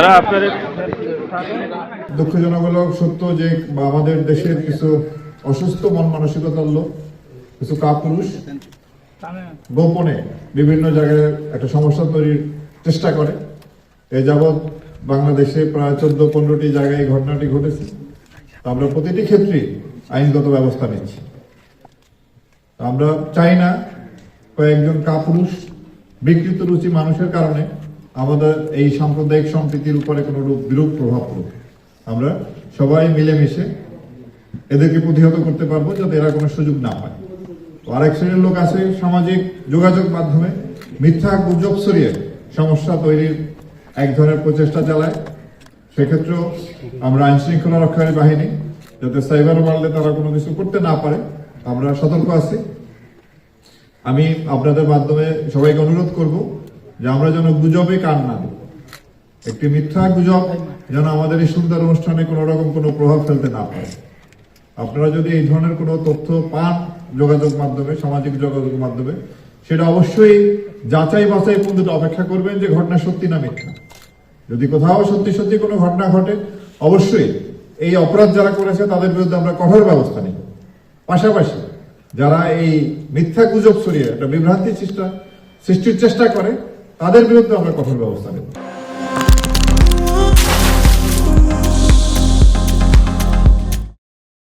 যারা আপনাদের দুঃখজনক হলো সত্য যে আমাদের দেশের কিছু অসুস্থ মন মানসিকতার লোক, কিছু কাপুরুষ গোপনে বিভিন্ন জায়গায় একটা সমস্যা তৈরির চেষ্টা করে। এ যাবৎ বাংলাদেশে প্রায় 14-15টি জায়গায় ঘটনাটি ঘটেছে। আমরা প্রতিটি ক্ষেত্রে আইনগত ব্যবস্থা নিচ্ছি। আমরা চাই না কয়েকজন কাপুরুষ বিকৃত রুচি মানুষের কারণে আমাদের এই সাম্প্রদায়িক সম্প্রীতির উপরে কোনো বিরূপ প্রভাব পড়ুক। আমরা সবাই মিলেমিশে এদেরকে প্রতিহত করতে পারবো, যাতে এরা কোনো সুযোগ না পায়। আরেক শ্রেণীর লোক আছে সামাজিক যোগাযোগ মাধ্যমে মিথ্যা গুজব ছড়িয়ে সমস্যা তৈরির এক ধরনের প্রচেষ্টা চালায়। সেক্ষেত্রেও আমরা আইন শৃঙ্খলা রক্ষাকারী বাহিনী যাতে সাইবার ওয়ার্ল্ডে তারা কোনো কিছু করতে না পারে আমরা সতর্ক আছি। আমি আপনাদের মাধ্যমে সবাইকে অনুরোধ করব যে আমরা যেন গুজবে কান না দিই। একটি মিথ্যা গুজব যেন আমাদের এই সুন্দর অনুষ্ঠানে কোনো রকম কোনো প্রভাব ফেলতে না পারে। আপনারা যদি এই ধরনের কোনো তথ্য পান যোগাযোগ মাধ্যমে, সামাজিক যোগাযোগ মাধ্যমে, সেটা অবশ্যই যাচাই বাছাই পর্যন্ত অপেক্ষা করবেন যে ঘটনা সত্যি না মিথ্যা। যদি কোথাও সত্যি সত্যি কোনো ঘটনা ঘটে, অবশ্যই এই অপরাধ যারা করেছে তাদের বিরুদ্ধে আমরা কঠোর ব্যবস্থা নিব। পাশাপাশি যারা এই মিথ্যা গুজব ছড়িয়ে একটা বিভ্রান্তি সৃষ্টির চেষ্টা করে, তাদের বিরুদ্ধে আমরা কঠোর ব্যবস্থা নেব।